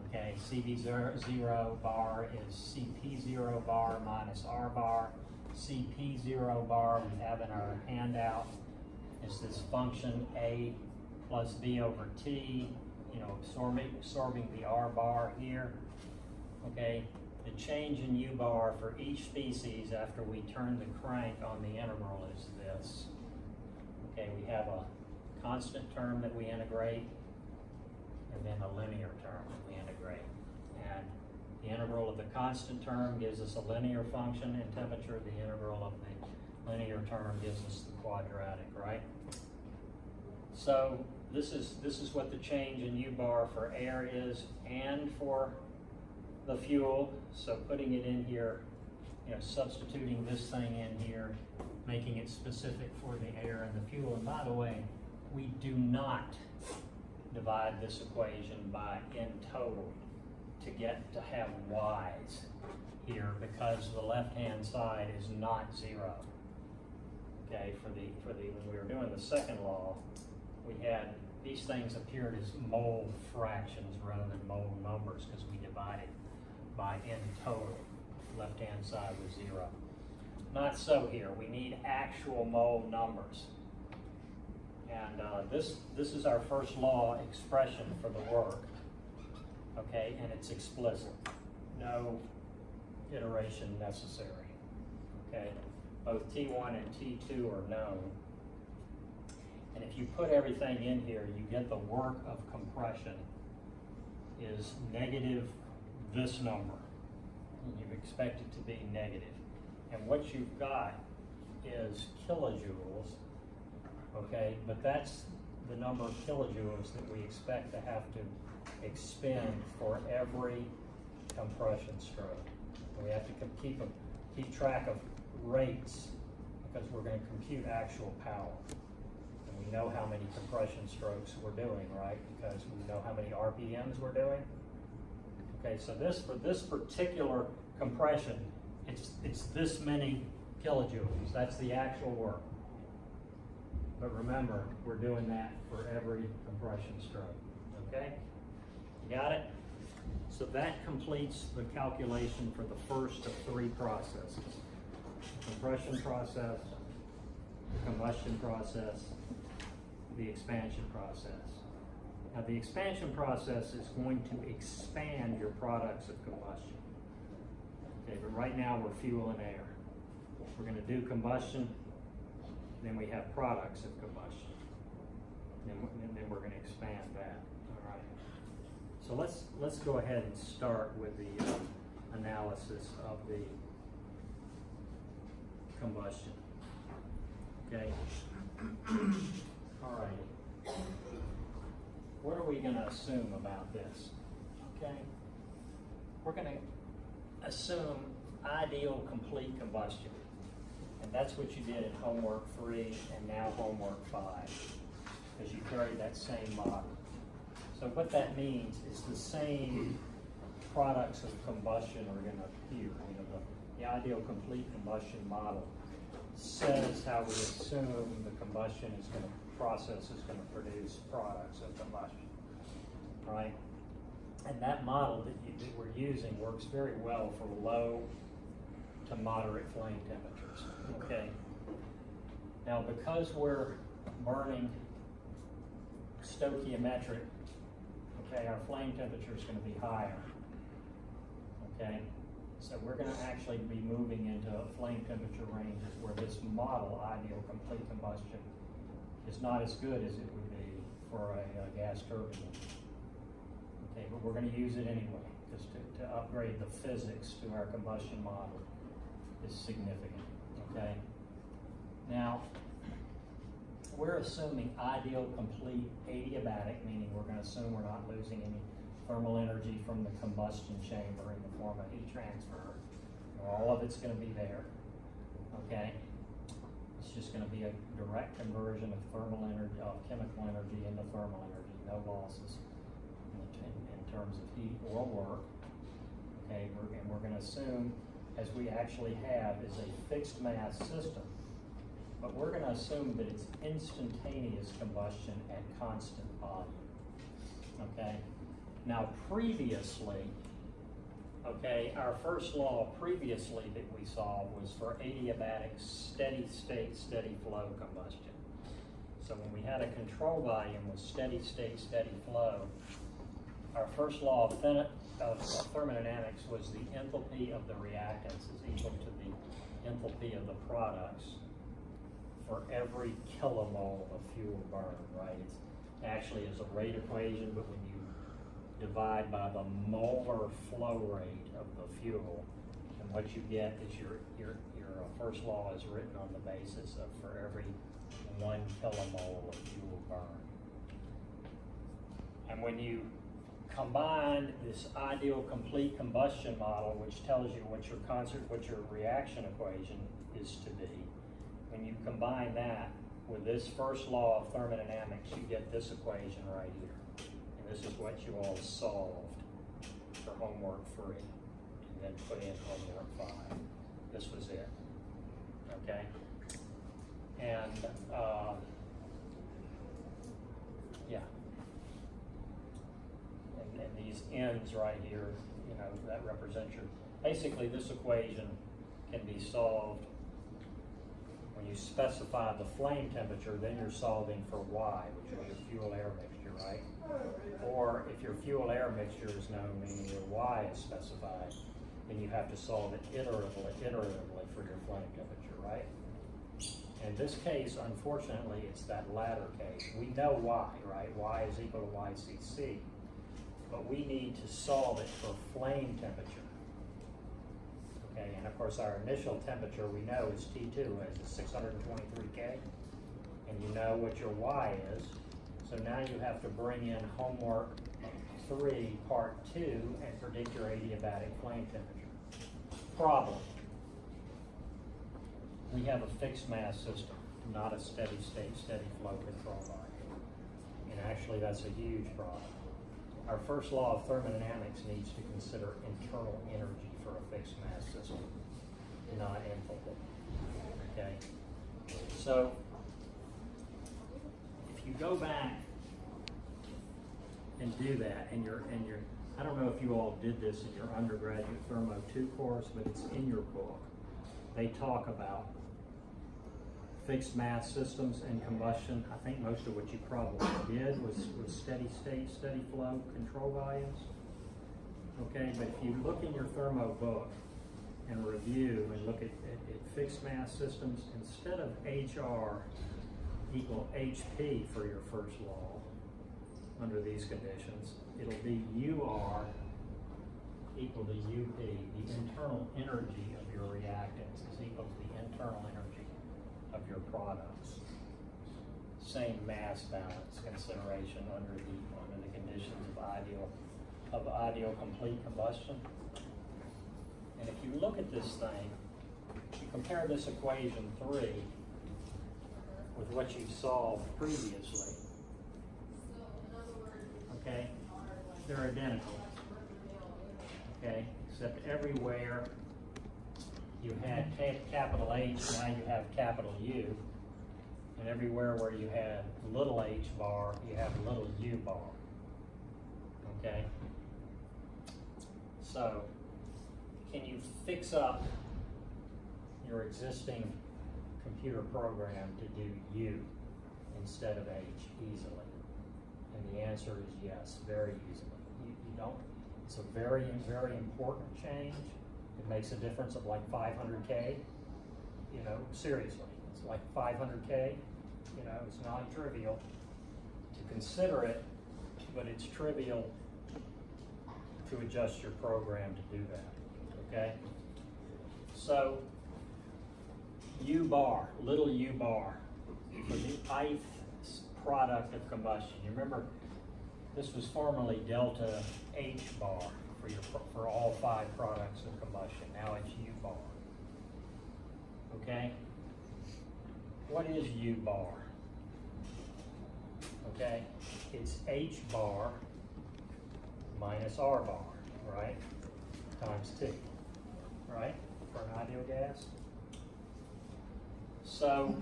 Okay, CV0 bar is CP0 bar minus R bar. CP0 bar we have in our handout is this function A plus B over T, absorbing the R bar here. Okay, the change in U bar for each species after we turn the crank on the integral is this. Okay, we have a constant term that we integrate, and then a linear term that we integrate. And the integral of the constant term gives us a linear function in temperature. The integral of the linear term gives us the quadratic, right? So this is what the change in U bar for air is and for the fuel. So putting it in here, substituting this thing in here, making it specific for the air and the fuel. And by the way, we do not divide this equation by in total to get to have y's here, because the left-hand side is not 0. Okay, when we were doing the second law, we had these things appeared as mole fractions rather than mole numbers because we divided by in total. Left-hand side was 0. Not so here. We need actual mole numbers. And this is our first law expression for the work. Okay, and it's explicit. No iteration necessary. Okay, both T1 and T2 are known. And if you put everything in here, you get the work of compression is negative this number. And you expect it to be negative. And what you've got is kilojoules, okay? But that's the number of kilojoules that we expect to have to expend for every compression stroke. And we have to keep track of rates because we're going to compute actual power. And we know how many compression strokes we're doing, right? Because we know how many RPMs we're doing. Okay, so for this particular compression, it's this many kilojoules. That's the actual work. But remember, we're doing that for every compression stroke. Okay? You got it? So that completes the calculation for the first of 3 processes. The compression process, the combustion process, the expansion process. Now the expansion process is going to expand your products of combustion. Okay, but right now we're fuel and air. We're going to do combustion, then we have products of combustion. And then we're going to expand that. All right. So let's go ahead and start with the analysis of the combustion. Okay. All right. What are we going to assume about this? Okay. We're going to assume ideal complete combustion. And that's what you did in homework 3 and now homework 5, because you carried that same model. So what that means is the same products of combustion are going to appear. The ideal complete combustion model says how we assume the combustion process is going to produce products of combustion, right? And that model that we're using works very well for low to moderate flame temperatures, okay? Now, because we're burning stoichiometric, okay, our flame temperature is going to be higher, okay? So we're going to actually be moving into flame temperature ranges where this model, ideal complete combustion, is not as good as it would be for a gas turbine. Okay, but we're going to use it anyway, because to upgrade the physics to our combustion model is significant, okay? Now, we're assuming ideal complete adiabatic, meaning we're going to assume we're not losing any thermal energy from the combustion chamber in the form of heat transfer. All of it's going to be there, okay? It's just going to be a direct conversion of thermal energy, of chemical energy into thermal energy, no losses in terms of heat or work, okay? And we're going to assume, as we actually have, is a fixed mass system, but we're going to assume that it's instantaneous combustion at constant volume, okay? Now previously, okay, our first law previously that we saw was for adiabatic steady state, steady flow combustion. So when we had a control volume with steady state, steady flow, our first law of thermodynamics was the enthalpy of the reactants is equal to the enthalpy of the products for every kilomole of fuel burned, right? It actually is a rate equation, but when you divide by the molar flow rate of the fuel, and what you get is your first law is written on the basis of for every 1 kilomole of fuel burned. And when you combine this ideal complete combustion model, which tells you what your reaction equation is to be, when you combine that with this first law of thermodynamics, you get this equation right here. And this is what you all solved for homework 3, and then put in homework 5. This was it, okay? And, yeah. And these ends right here, you know, that represent your, basically this equation can be solved when you specify the flame temperature, then you're solving for Y, which is your fuel-air mixture, right? Or if your fuel-air mixture is known, meaning your Y is specified, then you have to solve it iteratively for your flame temperature, right? In this case, unfortunately, it's that latter case. We know Y, right? Y is equal to YCC, but we need to solve it for flame temperature. Okay, and of course our initial temperature we know is T2, as 623 K, and you know what your Y is. So now you have to bring in homework 3, part 2, and predict your adiabatic flame temperature. Problem. We have a fixed mass system, not a steady state, steady flow control volume. And actually that's a huge problem. Our first law of thermodynamics needs to consider internal energy for a fixed mass system, not enthalpy. Okay? So, if you go back and do that, and you're, I don't know if you all did this in your undergraduate Thermo 2 course, but it's in your book. They talk about fixed mass systems and combustion. I think most of what you probably did was steady state, steady flow control volumes. Okay, but if you look in your thermo book and review and look at fixed mass systems, instead of HR equal HP for your first law under these conditions, it'll be UR equal to UP. The internal energy of your reactants is equal to the internal energy of your products. Same mass balance consideration under the conditions of ideal complete combustion. And if you look at this thing, you compare this equation 3 with what you solved previously. Okay, they're identical. Okay, except everywhere you had capital H, now you have capital U, and everywhere where you had little h bar, you have little u bar. Okay, So, can you fix up your existing computer program to do U instead of H easily? And the answer is yes, very easily. You don't, it's a very, very important change. It makes a difference of like 500K, you know, seriously. It's like 500K, you know, it's non-trivial to consider it, but it's trivial to adjust your program to do that, okay? So, U bar, little u bar, for the ith product of combustion. You remember, this was formerly delta H bar for all 5 products of combustion. Now it's U bar, okay? What is U bar? Okay, it's H bar minus R bar, right? Times T, right? For an ideal gas. So,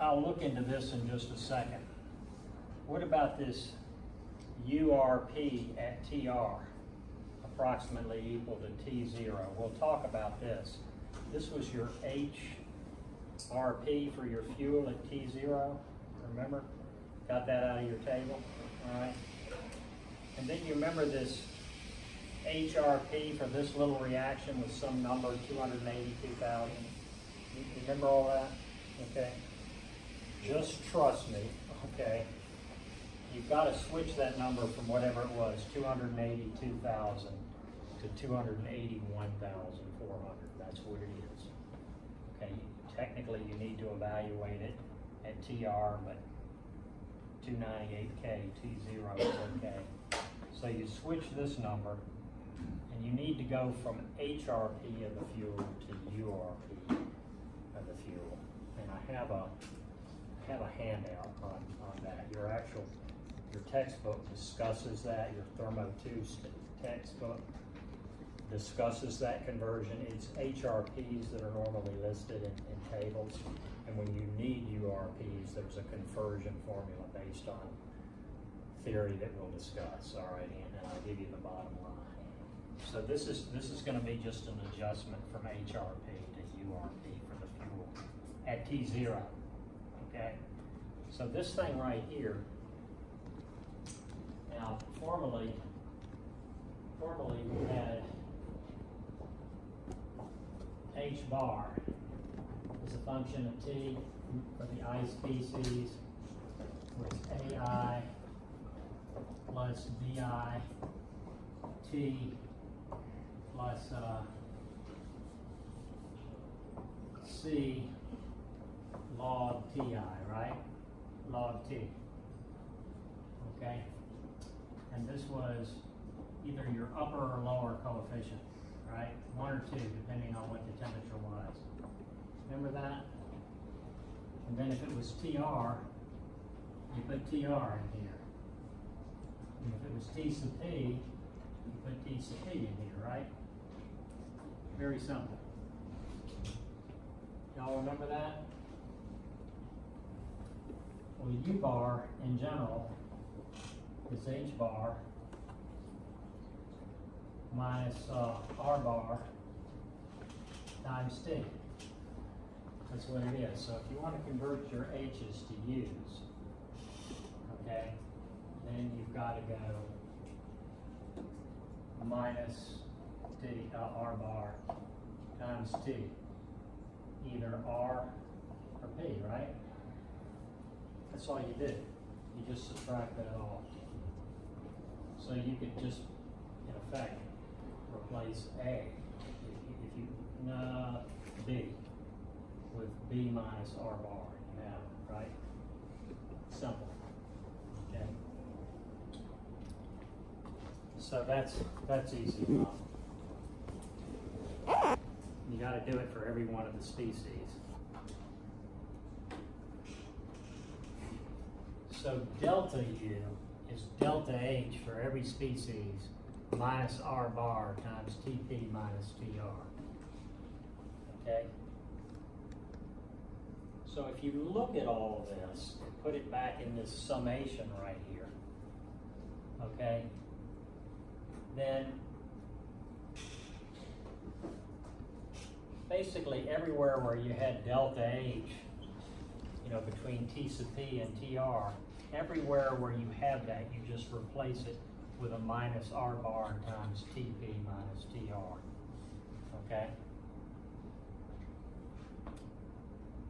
I'll look into this in just a second. What about this URP at TR, approximately equal to T0? We'll talk about this. This was your HRP for your fuel at T0, remember? Got that out of your table, all right? And then you remember this HRP for this little reaction was some number, 282,000. You remember all that? Okay. Just trust me, okay? You've got to switch that number from whatever it was, 282,000 to 281,400. That's what it is. Okay, technically you need to evaluate it at TR, but 298K, T0 is okay. So you switch this number, and you need to go from HRP of the fuel to URP of the fuel. And I have a handout on that. Your textbook discusses that. Your Thermo 2 textbook discusses that conversion. It's HRPs that are normally listed in tables. And when you need URPs, there's a conversion formula based on theory that we'll discuss, all right, and I'll give you the bottom line. So this is going to be just an adjustment from HRP to URP for the fuel at T0, okay? So this thing right here, now formerly we had H bar is a function of T for the I species, where it's AI plus BI T plus C log TI, right? Log T. Okay? And this was either your upper or lower coefficient, right? 1 or 2, depending on what the temperature was. Remember that? And then if it was TR, you put TR in here. And if it was T sub P, you put T sub P in here, right? Very simple. Y'all remember that? Well, U bar in general is H bar minus R bar times T. That's what it is. So if you want to convert your H's to U's, okay, then you've got to go minus T, R bar times T, either R or P, right? That's all you did. You just subtract that off. So you could just, in effect, replace A, B, with B minus R bar. You have it, right? Simple. Okay. So that's easy enough. You got to do it for every one of the species. So delta U is delta H for every species minus R bar times TP minus TR. Okay? So if you look at all this and put it back in this summation right here, okay? then basically everywhere where you had delta H, you know, between T sub P and TR, everywhere where you have that, you just replace it with a minus R bar times TP minus TR, okay?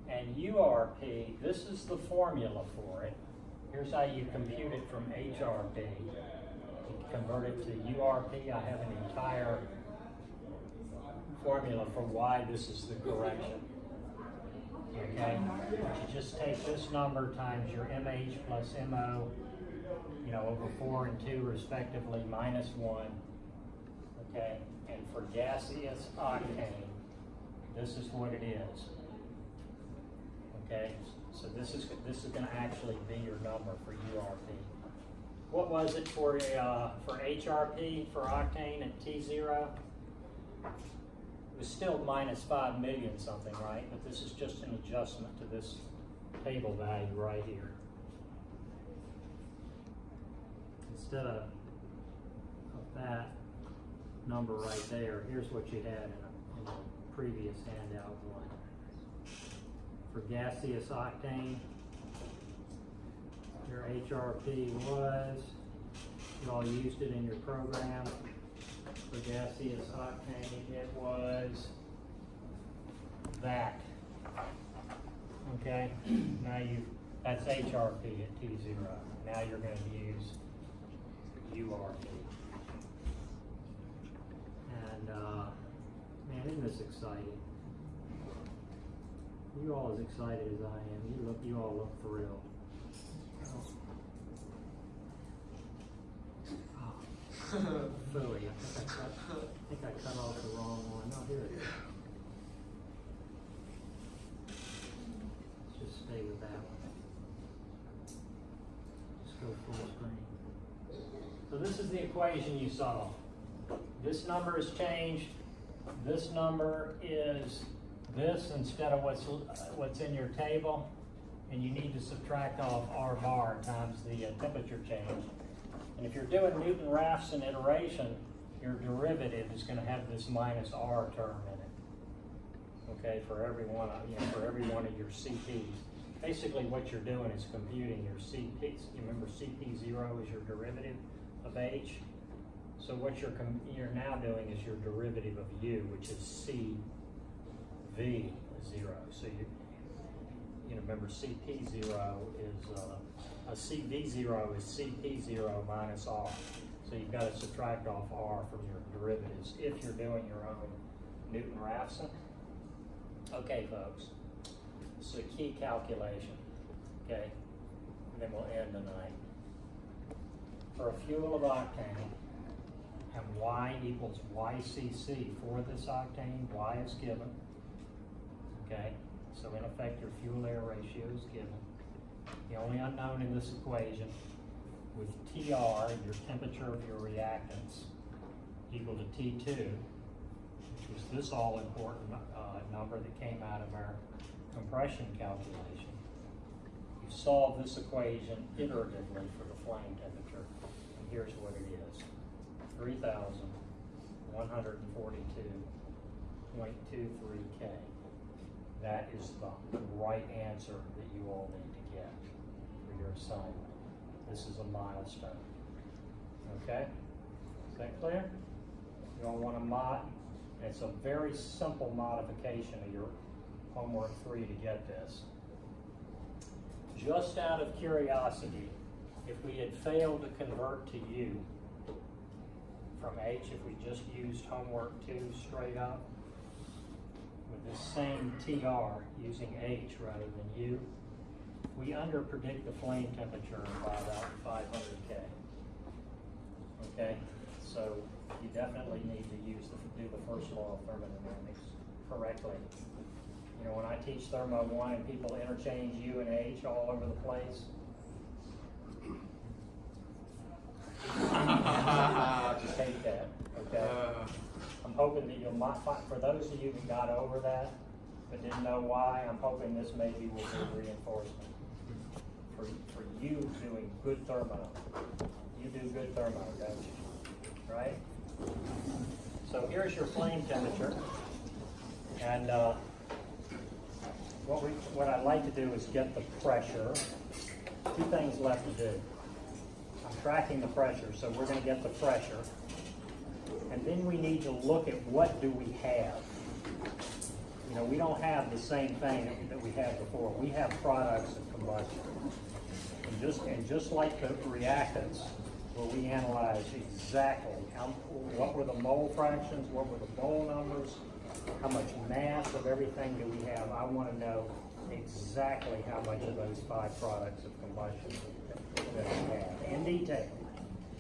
And URP, this is the formula for it. Here's how you compute it from HRP. You convert it to URP. I have an entire formula for why this is the correction. Okay? You just take this number times your MH plus MO, you know, over 4 and 2 respectively, minus 1. Okay? And for gaseous octane, this is what it is. Okay? So this is going to actually be your number for URP. What was it for HRP for octane at T0? It was still minus 5 million something, right? But this is just an adjustment to this table value right here. Instead of that number right there, here's what you had in a previous handout one. For gaseous octane, your HRP was, you all used it in your program. For gaseous octane, it was that. Okay, now that's HRP at T0. Now you're going to use URP. And man, isn't this exciting? You all as excited as I am. You all look thrilled. Philly, I think I cut off the wrong one. No, here it is. Let's just stay with that one. Just go full screen. So this is the equation you saw. This number has changed. This number is this instead of what's in your table, and you need to subtract off R bar times the temperature change. And if you're doing Newton-Raphson iteration, your derivative is going to have this minus R term in it. Okay, for every one of your CPs. Basically, what you're doing is computing your CPs. You remember CP0 is your derivative of H. So what you're now doing is your derivative of U, which is CV0. So you remember CP0 is CV0 is CP0 minus R. So you've got to subtract off R from your derivatives if you're doing your own Newton-Raphson. Okay, folks. This is a key calculation. Okay, and then we'll end tonight. For a fuel of octane, and Y equals YCC for this octane, Y is given. Okay, so in effect your fuel-air ratio is given. The only unknown in this equation, with TR, your temperature of your reactants, equal to T2, which was this all-important number that came out of our compression calculation. You solve this equation iteratively for the flame temperature, and here's what it is. 3,142.23 K. That is the right answer that you all need to get for your assignment. This is a milestone. Okay? Is that clear? You all want to mod? It's a very simple modification of your homework 3 to get this. Just out of curiosity, if we had failed to convert to U from H, if we just used homework 2 straight up, with this same TR using H rather than U, we underpredict the flame temperature by about 500 K. Okay, so you definitely need to do the first law of thermodynamics correctly. You know, when I teach Thermo 1 and people interchange U and H all over the place, just hate that. Okay. I'm hoping that you'll find, for those of you who got over that but didn't know why, I'm hoping this maybe will be reinforcement for you doing good thermo. You do good thermo, don't you? Right? So here's your flame temperature. And what I'd like to do is get the pressure. Two things left to do. I'm tracking the pressure, so we're going to get the pressure. And then we need to look at what do we have. You know, we don't have the same thing that we had before. We have products of combustion. And just like the reactants, where we analyze exactly what were the mole fractions, what were the mole numbers, how much mass of everything do we have. I want to know exactly how much of those 5 products of combustion that we have in detail,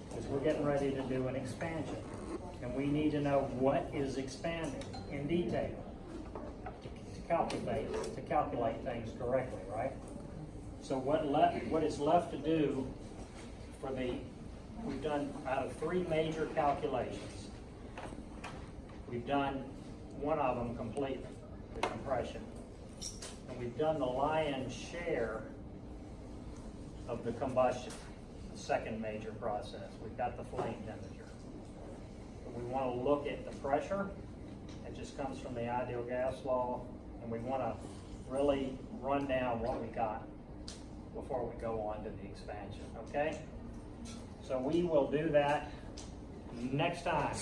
because we're getting ready to do an expansion, and we need to know what is expanding in detail to calculate things correctly, right? So what is left to do for we've done out of 3 major calculations, we've done one of them completely, the compression. And we've done the lion's share of the combustion, the second major process. We've got the flame temperature. But we want to look at the pressure. It just comes from the ideal gas law. And we want to really run down what we got before we go on to the expansion, okay? So we will do that next time.